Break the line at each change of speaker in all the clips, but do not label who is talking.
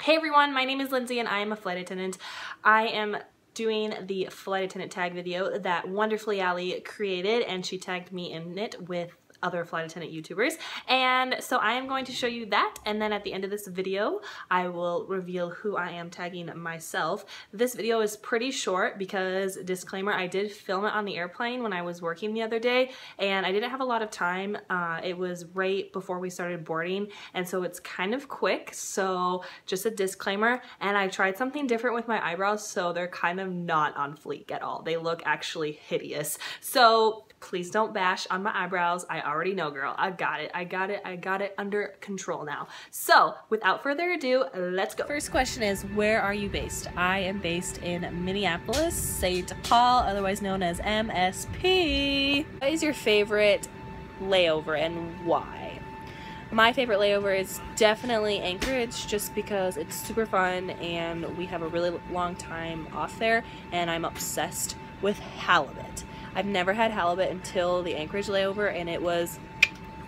Hey everyone, my name is Lindsay and I am a flight attendant. I am doing the flight attendant tag video that wonderfully Allie created, and she tagged me in it with other flight attendant YouTubers. And so I am going to show you that, and then at the end of this video I will reveal who I am tagging myself. This video is pretty short because, disclaimer, I did film it on the airplane when I was working the other day and I didn't have a lot of time. It was right before we started boarding, and so it's kind of quick, so just a disclaimer. And I tried something different with my eyebrows, so they're kind of not on fleek at all. They look actually hideous. So please don't bash on my eyebrows. I already know, girl. I got it under control now. So without further ado, let's go. First question is, where are you based? I am based in Minneapolis, St. Paul, otherwise known as MSP. What is your favorite layover and why? My favorite layover is definitely Anchorage, just because it's super fun and we have a really long time off there, and I'm obsessed with halibut. I've never had halibut until the Anchorage layover, and it was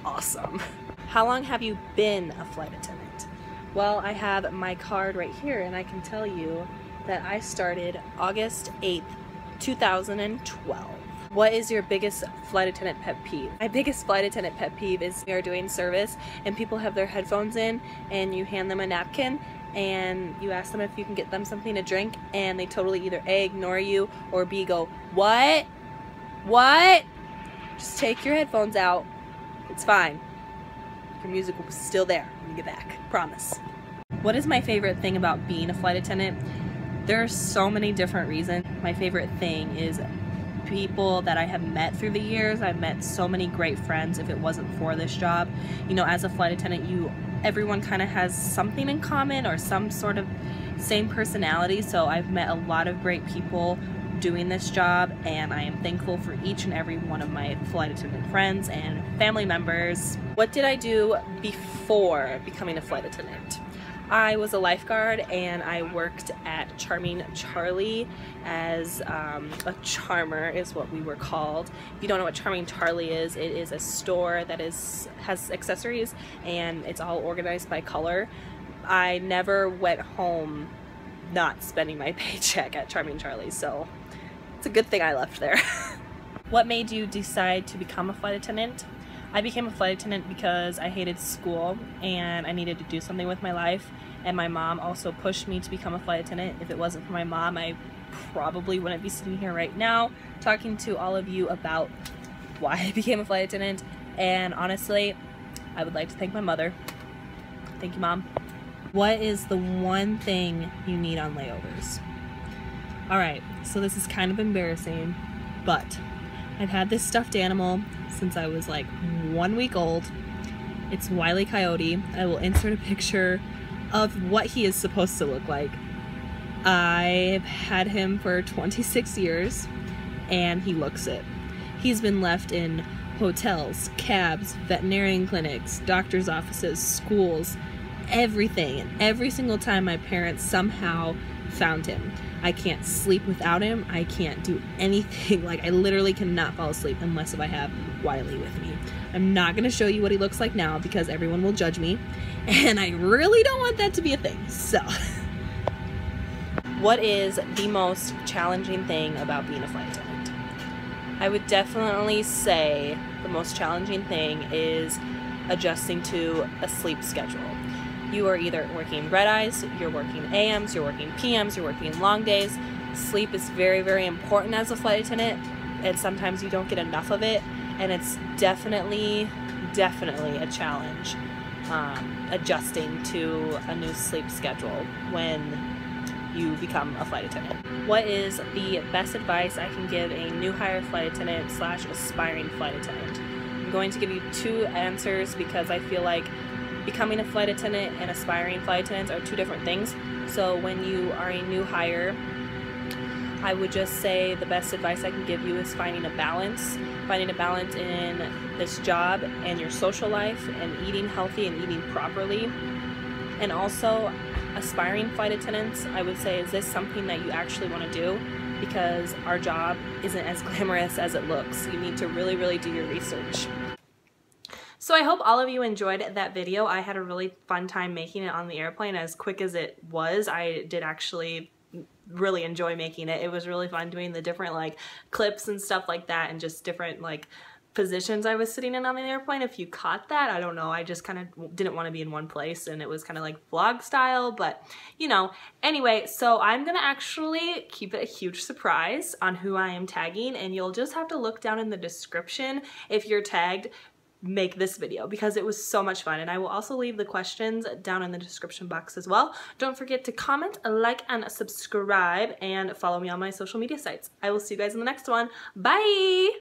awesome. How long have you been a flight attendant? Well, I have my card right here, and I can tell you that I started August 8th, 2012. What is your biggest flight attendant pet peeve? My biggest flight attendant pet peeve is we are doing service and people have their headphones in and you hand them a napkin and you ask them if you can get them something to drink, and they totally either A, ignore you, or B, go, what? What? Just take your headphones out. It's fine. Your music will be still there when you get back. Promise. What is my favorite thing about being a flight attendant? There are so many different reasons. My favorite thing is people that I have met through the years. I've met so many great friends. If it wasn't for this job, you know, as a flight attendant, everyone kind of has something in common or some sort of same personality. So I've met a lot of great people doing this job, and I am thankful for each and every one of my flight attendant friends and family members. What did I do before becoming a flight attendant? I was a lifeguard and I worked at Charming Charlie as a charmer is what we were called. If you don't know what Charming Charlie is, it is a store that has accessories and it's all organized by color. I never went home not spending my paycheck at Charming Charlie, so it's a good thing I left there. What made you decide to become a flight attendant? I became a flight attendant because I hated school and I needed to do something with my life, and my mom also pushed me to become a flight attendant. If it wasn't for my mom, I probably wouldn't be sitting here right now talking to all of you about why I became a flight attendant. And honestly, I would like to thank my mother. Thank you, Mom. What is the one thing you need on layovers? Alright, so this is kind of embarrassing, but I've had this stuffed animal since I was like 1 week old. It's Wile E. Coyote. I will insert a picture of what he is supposed to look like. I've had him for 26 years and he looks it. He's been left in hotels, cabs, veterinarian clinics, doctor's offices, schools, everything, and every single time my parents somehow found him. I can't sleep without him. I can't do anything. Like, I literally cannot fall asleep unless if I have Wiley with me. I'm not going to show you what he looks like now because everyone will judge me, and I really don't want that to be a thing. So what is the most challenging thing about being a flight attendant? I would definitely say the most challenging thing is adjusting to a sleep schedule. You are either working red eyes, you're working AMs, you're working PMs, you're working long days. Sleep is very, very important as a flight attendant, and sometimes you don't get enough of it, and it's definitely a challenge adjusting to a new sleep schedule when you become a flight attendant. What is the best advice I can give a new hire flight attendant / aspiring flight attendant? I'm going to give you two answers because I feel like becoming a flight attendant and aspiring flight attendants are two different things. So when you are a new hire, I would just say the best advice I can give you is finding a balance in this job and your social life, and eating healthy and eating properly. And also, aspiring flight attendants, I would say, is this something that you actually want to do? Because our job isn't as glamorous as it looks. You need to really do your research. So I hope all of you enjoyed that video. I had a really fun time making it on the airplane. As quick as it was, I did actually really enjoy making it. It was really fun doing the different like clips and stuff like that, and just different like positions I was sitting in on the airplane. If you caught that, I don't know, I just kind of didn't want to be in one place, and it was kind of like vlog style, but you know. Anyway, so I'm gonna actually keep it a huge surprise on who I am tagging, and you'll just have to look down in the description if you're tagged. Make this video because it was so much fun, and I will also leave the questions down in the description box as well. Don't forget to comment, like, and subscribe, and follow me on my social media sites. I will see you guys in the next one. Bye!